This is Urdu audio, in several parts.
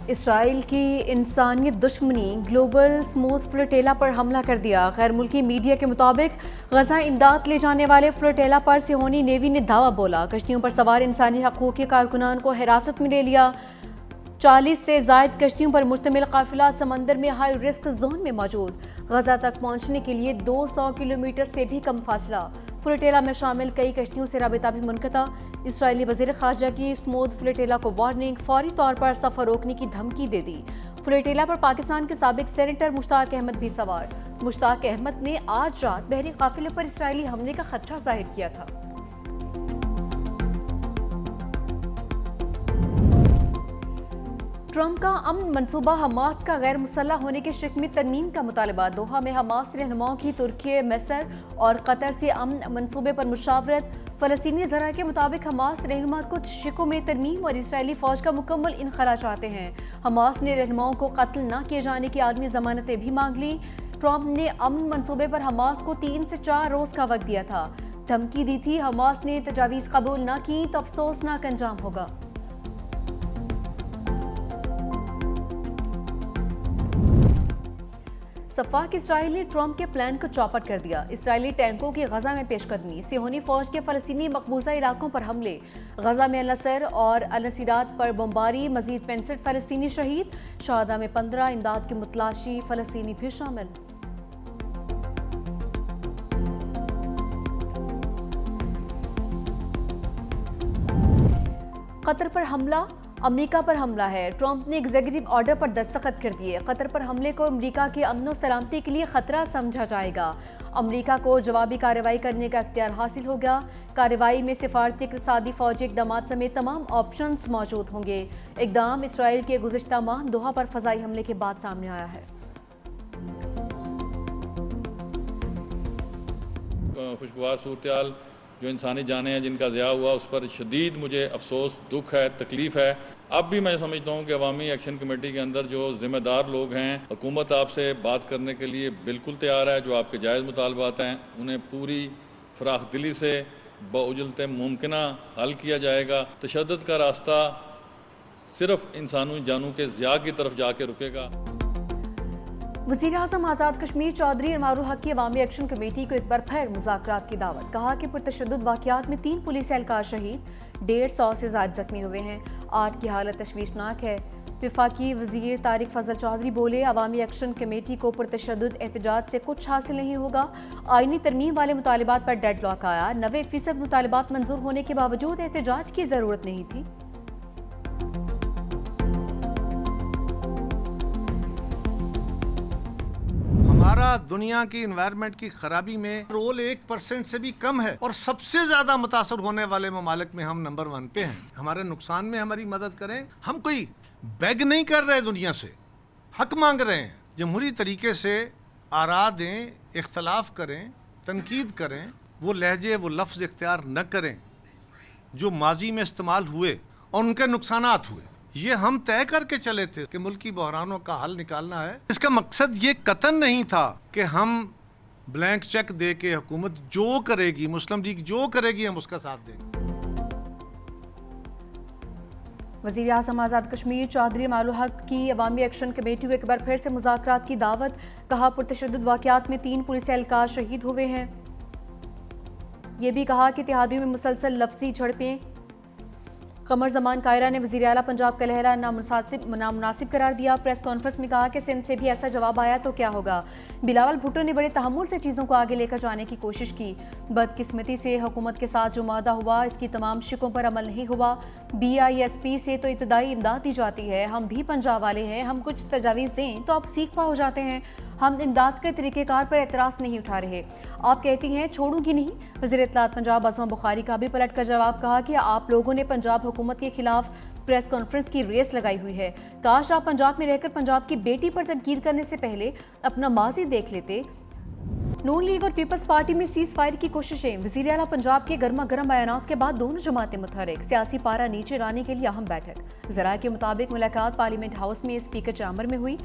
اسرائیل کی انسانیت دشمنی گلوبل اسموتھ فلوٹیلا پر حملہ کر دیا۔ غیر ملکی میڈیا کے مطابق غزہ امداد لے جانے والے فلوٹیلا پر صہیونی نیوی نے دعویٰ بولا۔ کشتیوں پر سوار انسانی حقوق کے کارکنان کو حراست میں لے لیا۔ 40 سے زائد کشتیوں پر مشتمل قافلہ سمندر میں ہائی رسک زون میں موجود۔ غزہ تک پہنچنے کے لیے 200 کلومیٹر سے بھی کم فاصلہ۔ فلوٹیلا میں شامل کئی کشتیوں سے رابطہ بھی منقطع۔ اسرائیلی وزیر خارجہ کی اسموتھ فلوٹیلا کو وارننگ، فوری طور پر سفر روکنے کی دھمکی دے دی۔ فلوٹیلا پر پاکستان کے سابق سینیٹر مشتاق احمد بھی سوار۔ مشتاق احمد نے آج رات بحری قافلے پر اسرائیلی حملے کا خدشہ ظاہر کیا تھا۔ ٹرمپ کا امن منصوبہ حماس کا غیر مسلح ہونے کے شق میں ترمیم کا مطالبہ۔ دوحہ میں حماس رہنماؤں کی ترکی، مصر اور قطر سے امن منصوبے پر مشاورت۔ فلسطینی ذرائع کے مطابق حماس رہنما کچھ شقوں میں ترمیم اور اسرائیلی فوج کا مکمل انخلا چاہتے ہیں۔ حماس نے رہنماؤں کو قتل نہ کیے جانے کی عالمی ضمانتیں بھی مانگ لیں۔ ٹرمپ نے امن منصوبے پر حماس کو 3 سے 4 روز کا وقت دیا تھا۔ دھمکی دی تھی حماس نے تجاویز قبول نہ کی تو افسوسناک انجام ہوگا۔ سفاک اسرائیل نے ٹرمپ کے پلان کو چوپٹ کر دیا۔ اسرائیلی ٹینکوں کی غزہ میں پیش قدمی، صہیونی فوج کے فلسطینی مقبوضہ علاقوں پر حملے، غزہ میں النصر اور النصیرات پر بمباری، مزید 65 فلسطینی شہید، شہداء میں 15 امداد کے متلاشی فلسطینی بھی شامل۔ قطر پر حملہ، امریکہ پر حملہ ہے۔ ٹرمپ نے ایگزیکٹو آرڈر پر دستخط کر دیے۔ قطر پر حملے کو امریکہ کی امن و سلامتی کے لیے خطرہ سمجھا جائے گا۔ امریکہ کو جوابی کارروائی کرنے کا اختیار حاصل ہوگا۔ کارروائی میں سفارتی، اقتصادی، فوجی اقدامات سمیت تمام آپشنز موجود ہوں گے۔ اقدام اسرائیل کے گزشتہ ماہ دوحہ پر فضائی حملے کے بعد سامنے آیا ہے۔ خوشگوار صورتحال جو انسانی جانیں ہیں جن کا ضیاع ہوا، اس پر شدید مجھے افسوس، دکھ ہے، تکلیف ہے۔ اب بھی میں سمجھتا ہوں کہ عوامی ایکشن کمیٹی کے اندر جو ذمہ دار لوگ ہیں، حکومت آپ سے بات کرنے کے لیے بالکل تیار ہے۔ جو آپ کے جائز مطالبات ہیں انہیں پوری فراخ دلی سے باوجلت ممکنہ حل کیا جائے گا۔ تشدد کا راستہ صرف انسانی جانوں کے ضیاع کی طرف جا کے رکے گا۔ وزیر اعظم آزاد کشمیر چودھری انوار الحق کی عوامی ایکشن کمیٹی کو ایک بار پھر مذاکرات کی دعوت۔ کہا کہ پرتشدد واقعات میں 3 پولیس اہلکار شہید، 150 سے زائد زخمی ہوئے ہیں، 8 کی حالت تشویشناک ہے۔ وفاقی وزیر طارق فضل چودھری بولے، عوامی ایکشن کمیٹی کو پرتشدد احتجاج سے کچھ حاصل نہیں ہوگا۔ آئینی ترمیم والے مطالبات پر ڈیڈ لاک آیا۔ 90% مطالبات منظور ہونے کے باوجود احتجاج کی ضرورت نہیں تھی۔ ہمارا دنیا کی انوائرمنٹ کی خرابی میں رول 1% سے بھی کم ہے، اور سب سے زیادہ متاثر ہونے والے ممالک میں ہم نمبر 1 پہ ہیں۔ ہمارے نقصان میں ہماری مدد کریں۔ ہم کوئی بیگ نہیں کر رہے، دنیا سے حق مانگ رہے ہیں۔ جمہوری طریقے سے آراء دیں، اختلاف کریں، تنقید کریں، وہ لہجے، وہ لفظ اختیار نہ کریں جو ماضی میں استعمال ہوئے اور ان کے نقصانات ہوئے۔ یہ ہم طے کر کے چلے تھے کہ ملکی بحرانوں کا حل نکالنا ہے۔ اس کا مقصد یہ قطعاً نہیں تھا کہ ہم بلینک چیک دے کے حکومت جو کرے گی، مسلم لیگ جو کرے گی، ہم اس کا ساتھ دیں گے۔ وزیر اعظم آزاد کشمیر چودھری انوار الحق کی عوامی ایکشن کمیٹی کو ایک بار پھر سے مذاکرات کی دعوت۔ کہا پرتشدد واقعات میں 3 پولیس اہلکار شہید ہوئے ہیں۔ یہ بھی کہا کہ اتحادیوں میں مسلسل لفظی جھڑپیں۔ قمر زمان قاہرہ نے وزیر اعلیٰ پنجاب کا لہرہ نامناسب قرار دیا۔ پریس کانفرنس میں کہا کہ سندھ سے بھی ایسا جواب آیا تو کیا ہوگا۔ بلاول بھٹو نے بڑے تحمل سے چیزوں کو آگے لے کر جانے کی کوشش کی۔ بدقسمتی سے حکومت کے ساتھ جو معاہدہ ہوا، اس کی تمام شقوں پر عمل نہیں ہوا۔ BISP سے تو ابتدائی امداد دی جاتی ہے، ہم بھی پنجاب والے ہیں، ہم کچھ تجاویز دیں تو آپ سیکھ پا ہو جاتے ہیں۔ ہم امداد کے طریقہ کار پر اعتراض نہیں اٹھا رہے۔ آپ کہتی ہیں چھوڑوں گی نہیں۔ وزیر اطلاعات پنجاب عظمہ بخاری کا بھی پلٹ کر جواب کہا کہ آپ لوگوں نے پنجاب حکومت کے خلاف پریس کانفرنس کی ریس لگائی ہوئی ہے۔ کاش آپ پنجاب میں رہ کر پنجاب کی بیٹی پر تنقید کرنے سے پہلے اپنا ماضی دیکھ لیتے۔ نون لیگ اور پیپلز پارٹی میں سیز فائر کی کوششیں۔ وزیر اعلیٰ پنجاب کے گرما گرم بیانات کے بعد دونوں جماعتیں متحرک، سیاسی پارا نیچے لانے کے لیے اہم بیٹھک۔ ذرائع کے مطابق ملاقات پارلیمنٹ ہاؤس میں اسپیکر چیمبر میں ہوئی۔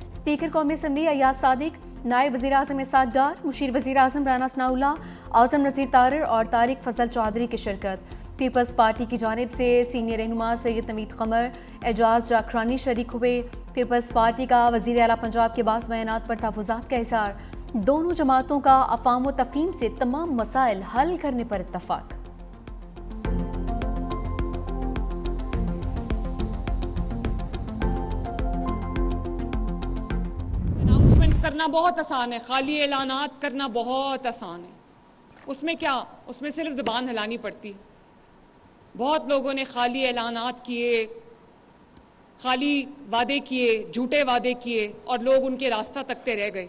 اسپیکر قومی اسمبلی ایاز صادق، نائب وزیر اعظم اسحاق ڈار، مشیر وزیر اعظم رانا ثناء اللہ، اعظم نذیر طارر اور طارق فضل چودھری کی شرکت۔ پیپلز پارٹی کی جانب سے سینئر رہنما سید نوید قمر، اعجاز جاکرانی شریک ہوئے۔ پیپلز پارٹی کا وزیر اعلیٰ پنجاب کے بعض بیانات پر تحفظات کا اظہار۔ دونوں جماعتوں کا افہام و تفہیم سے تمام مسائل حل کرنے پر اتفاق۔ اناؤنسمنٹس کرنا بہت آسان ہے، خالی اعلانات کرنا بہت آسان ہے۔ اس میں کیا، اس میں صرف زبان ہلانی پڑتی۔ بہت لوگوں نے خالی اعلانات کیے، خالی وعدے کیے، جھوٹے وعدے کیے، اور لوگ ان کے راستہ تکتے رہ گئے۔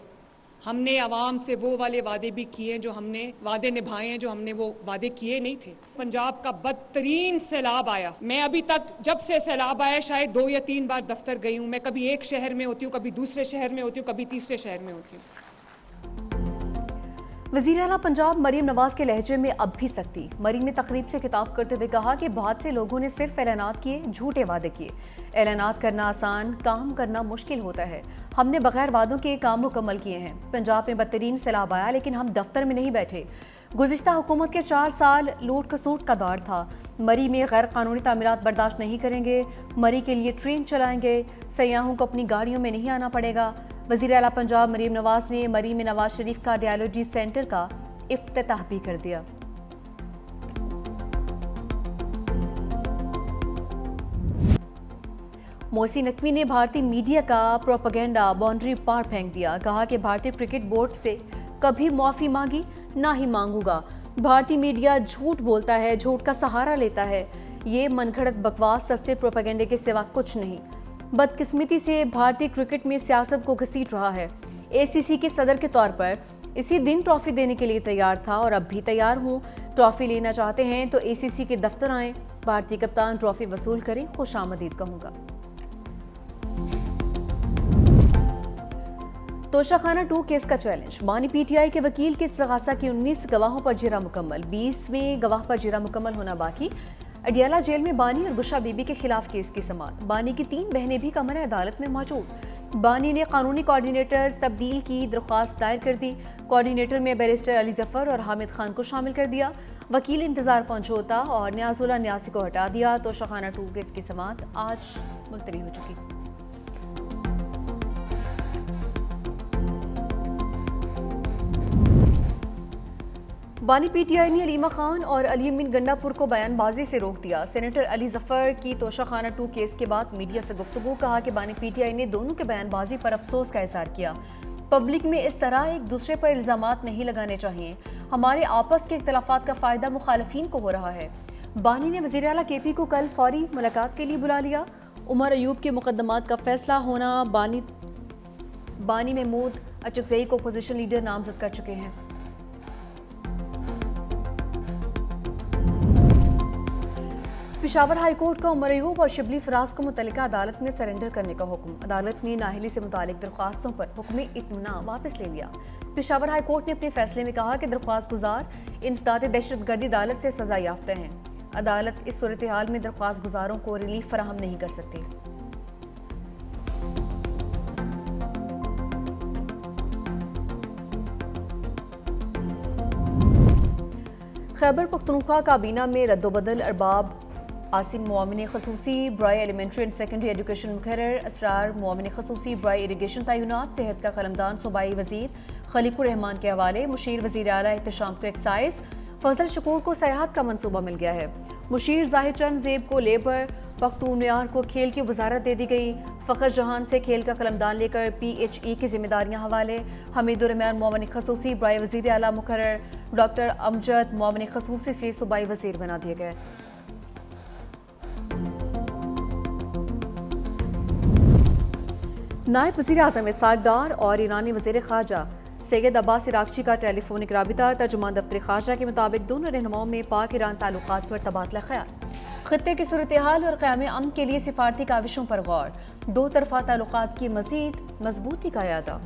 ہم نے عوام سے وہ والے وعدے بھی کیے جو ہم نے وعدے نبھائے ہیں، جو ہم نے وہ وعدے کیے نہیں تھے۔ پنجاب کا بدترین سیلاب آیا، میں ابھی تک جب سے سیلاب آیا شاید 2 یا 3 بار دفتر گئی ہوں۔ میں کبھی ایک شہر میں ہوتی ہوں، کبھی دوسرے شہر میں ہوتی ہوں، کبھی تیسرے شہر میں ہوتی ہوں۔ وزیر اعلیٰ پنجاب مریم نواز کے لہجے میں اب بھی سختی۔ مریم نے تقریب سے خطاب کرتے ہوئے کہا کہ بہت سے لوگوں نے صرف اعلانات کیے، جھوٹے وعدے کیے۔ اعلانات کرنا آسان، کام کرنا مشکل ہوتا ہے۔ ہم نے بغیر وعدوں کے کام مکمل کیے ہیں۔ پنجاب میں بدترین سیلاب آیا لیکن ہم دفتر میں نہیں بیٹھے۔ گزشتہ حکومت کے 4 سال لوٹ کھسوٹ کا دور تھا۔ مری میں غیر قانونی تعمیرات برداشت نہیں کریں گے۔ مری کے لیے ٹرین چلائیں گے۔ سیاحوں کو اپنی گاڑیوں میں نہیں آنا پڑے گا۔ وزیر اعلیٰ پنجاب مریم نواز نے مری میں نواز شریف کا ڈائیالوجی سینٹر کا افتتاح بھی کر دیا۔ محسن نقوی نے بھارتی میڈیا کا پروپیگنڈا باؤنڈری پار پھینک دیا۔ کہا کہ بھارتی کرکٹ بورڈ سے کبھی معافی مانگی نہ ہی مانگوں گا۔ بھارتی میڈیا جھوٹ بولتا ہے، جھوٹ کا سہارا لیتا ہے۔ یہ من گھڑت بکواس سستے پروپیگنڈے کے سوا کچھ نہیں۔ بدقسمتی سے بھارتی کرکٹ میں سیاست کو گھسیٹ رہا ہے۔ اے سی سی کے صدر کے طور پر اسی دن ٹرافی دینے کے لیے تیار تھا اور اب بھی تیار ہوں۔ ٹرافی لینا چاہتے ہیں تو اے سی سی کے دفتر آئیں۔ بھارتی کپتان ٹرافی وصول کریں، خوش آمدید کہوں گا۔ توشہ خانہ 2 کیس کا چیلنج۔ بانی پی ٹی آئی کے وکیل کے استغاثہ کی 19 گواہوں پر جرا مکمل، 20ویں گواہ پر جرا مکمل ہونا باقی۔ اڈیالہ جیل میں بانی اور گشا بی بی کے خلاف کیس کی سماعت۔ بانی کی 3 بہنیں بھی کمرہ عدالت میں موجود۔ بانی نے قانونی کوارڈینیٹرز تبدیل کی درخواست دائر کر دی۔ کوارڈینیٹر میں بیرسٹر علی ظفر اور حامد خان کو شامل کر دیا۔ وکیل انتظار پنجھوتا اور نیاز اللہ نیازی کو ہٹا دیا۔ توشہ خانہ 2 کیس کی سماعت آج ملتوی ہو چکی۔ بانی پی ٹی آئی نے علیمہ خان اور علی امین گنڈا پور کو بیان بازی سے روک دیا۔ سینیٹر علی ظفر کی توشہ خانہ 2 کیس کے بعد میڈیا سے گفتگو۔ کہا کہ بانی پی ٹی آئی نے دونوں کے بیان بازی پر افسوس کا اظہار کیا۔ پبلک میں اس طرح ایک دوسرے پر الزامات نہیں لگانے چاہیے۔ ہمارے آپس کے اختلافات کا فائدہ مخالفین کو ہو رہا ہے۔ بانی نے وزیر اعلیٰ کے پی کو کل فوری ملاقات کے لیے بلا لیا۔ عمر ایوب کے مقدمات کا فیصلہ ہونا۔ بانی محمود اچکزئی کو اپوزیشن لیڈر نامزد کر چکے ہیں۔ پشاور ہائی کورٹ کا عمر ایوب اور شبلی فراز کو متعلقہ عدالت میں سرنڈر کرنے کا حکم۔ عدالت نے نااہلی سے متعلق درخواستوں پر حکم اطمینان واپس لے لیا۔ پشاور ہائی کورٹ نے اپنے فیصلے میں کہا کہ درخواست گزار انسداد دہشت گردی عدالت سے سزا یافتہ ہیں۔ عدالت اس صورتحال میں درخواست گزاروں کو ریلیف فراہم نہیں کر سکتی۔ خیبر پختونخوا کابینہ میں رد و بدل۔ ارباب عاصم معاون خصوصی برائے ایلیمنٹری اینڈ سیکنڈری ایجوکیشن مقرر، اسرار معاون خصوصی برائے اریگیشن تعینات، صحت کا قلمدان صوبائی وزیر خلیق الرحمان کے حوالے، مشیر وزیر اعلیٰ احتشام کو ایکسائز، فضل شکور کو سیاحت کا منصوبہ مل گیا ہے، مشیر ظاہر چند زیب کو لیبر، پختونیار کو کھیل کی وزارت دے دی گئی، فخر جہان سے کھیل کا قلمدان لے کر پی ایچ ای کی ذمہ داریاں حوالے، حمید الرحمان معاون خصوصی برائے وزیر اعلیٰ مقرر، ڈاکٹر امجد معاون خصوصی سے صوبائی وزیر بنا دیے گئے۔ نائب وزیر اعظم اسحاق ڈار اور ایرانی وزیر خارجہ سید عباس عراقچی کا ٹیلی فونک رابطہ۔ ترجمان دفتر خارجہ کے مطابق دونوں رہنماؤں میں پاک ایران تعلقات پر تبادلہ خیال، خطے کی صورتحال اور قیام امن کے لیے سفارتی کاوشوں پر غور، دو طرفہ تعلقات کی مزید مضبوطی کا اعادہ۔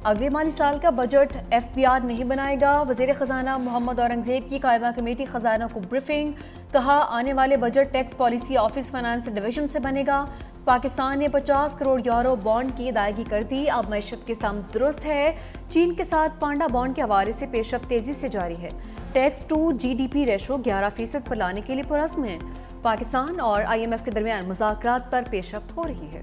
اگلے مالی سال کا بجٹ ایف بی آر نہیں بنائے گا، وزیر خزانہ محمد اورنگزیب کی قائمہ کمیٹی خزانہ کو بریفنگ۔ کہا آنے والے budget tax policy office finance division سے بنے گا، پاکستان نے 50 کروڑ یورو بانڈ کی ادائیگی کر دی، اب معیشت کی سمت درست ہے۔ چین کے ساتھ پانڈا بانڈ کے حوالے سے پیش رفت تیزی سے جاری ہے۔ Tax to G D P ratio 11% پر لانے کے لیے پرعزم ہے۔ پاکستان اور آئی ایم ایف کے درمیان مذاکرات پر پیش رفت ہو رہی ہے۔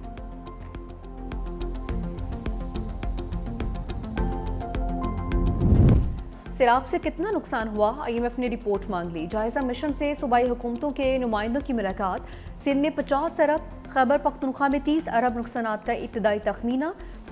سیلاب سے کتنا نقصان ہوا، آئی ایم ایف نے رپورٹ مانگ لی۔ جائزہ مشن سے صوبائی حکومتوں کے نمائندوں کی ملاقات۔ سندھ میں 50 ارب، خیبر پختونخوا میں 30 ارب نقصانات کا ابتدائی تخمینہ۔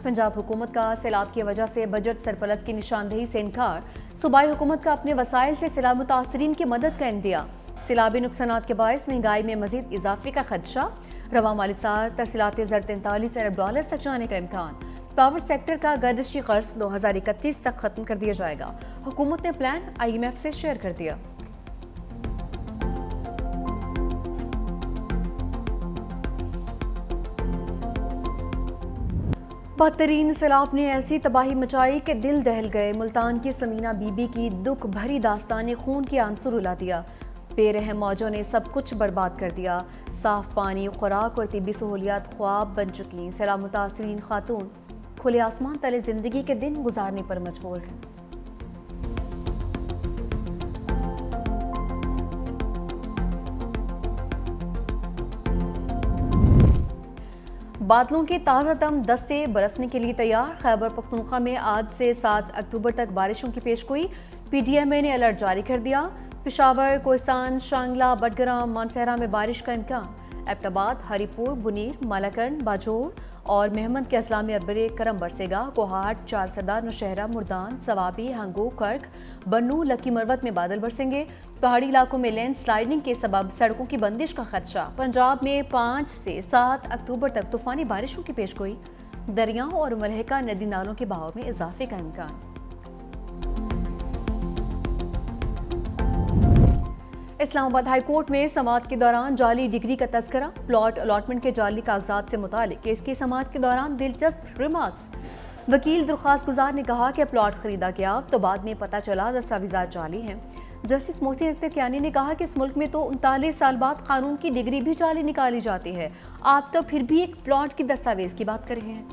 پنجاب حکومت کا سیلاب کی وجہ سے بجٹ سرپلس کی نشاندہی سے انکار۔ صوبائی حکومت کا اپنے وسائل سے سیلاب متاثرین کی مدد کا اندیا۔ سیلابی نقصانات کے باعث مہنگائی میں مزید اضافے کا خدشہ۔ رواں مالی سال ترسیلات زر 43 ارب ڈالرز تک جانے کا امکان۔ پاور سیکٹر کا گردشی قرض 2031 تک ختم کر دیا جائے گا۔ حکومت نے پلان آئی ایم ایف سے شیئر کر دیا۔ بدترین سیلاب نے ایسی تباہی مچائی کہ دل دہل گئے۔ ملتان کی سمینہ بی بی کی دکھ بھری داستان نے خون کے آنسو رلا دیا۔ بے رحم موجوں نے سب کچھ برباد کر دیا۔ صاف پانی، خوراک اور طبی سہولیات خواب بن چکی۔ سیلاب متاثرین خاتون کھلے آسمان تلے زندگی کے دن گزارنے پر مجبور ہیں۔ بادلوں کے تازہ دم دستے برسنے کے لیے تیار۔ خیبر پختونخوا میں آج سے 7 اکتوبر تک بارشوں کی پیشگوئی۔ پی ڈی ایم اے نے الرٹ جاری کر دیا۔ پشاور، کوہستان، شانگلہ، بٹگرام، مانسہرہ میں بارش کا امکان۔ ایبٹ آباد، ہری پور، بنیر، مالاکنڈ، باجوڑ اور مہمند کے اضلاع میں ابر کرم برسے گا۔ کوہاٹ، چارسدہ، نوشہرہ، مردان، سوابی، ہنگو، کرک، بنو، لکی مروت میں بادل برسیں گے۔ پہاڑی علاقوں میں لینڈ سلائیڈنگ کے سبب سڑکوں کی بندش کا خدشہ۔ پنجاب میں 5 سے 7 اکتوبر تک طوفانی بارشوں کی پیشگوئی۔ دریاؤں اور ملحقہ ندی نالوں کے بہاؤ میں اضافے کا امکان۔ اسلام آباد ہائی کورٹ میں سماعت کے دوران جعلی ڈگری کا تذکرہ۔ پلاٹ الاٹمنٹ کے جعلی کاغذات سے متعلق کیس کی سماعت کے دوران دلچسپ ریمارکس۔ وکیل درخواست گزار نے کہا کہ پلاٹ خریدا گیا تو بعد میں پتہ چلا دستاویزات جعلی ہیں۔ جسٹس محسن اختر کیانی نے کہا کہ اس ملک میں تو 39 سال بعد قانون کی ڈگری بھی جعلی نکالی جاتی ہے، آپ تو پھر بھی ایک پلاٹ کی دستاویز کی بات کر رہے ہیں۔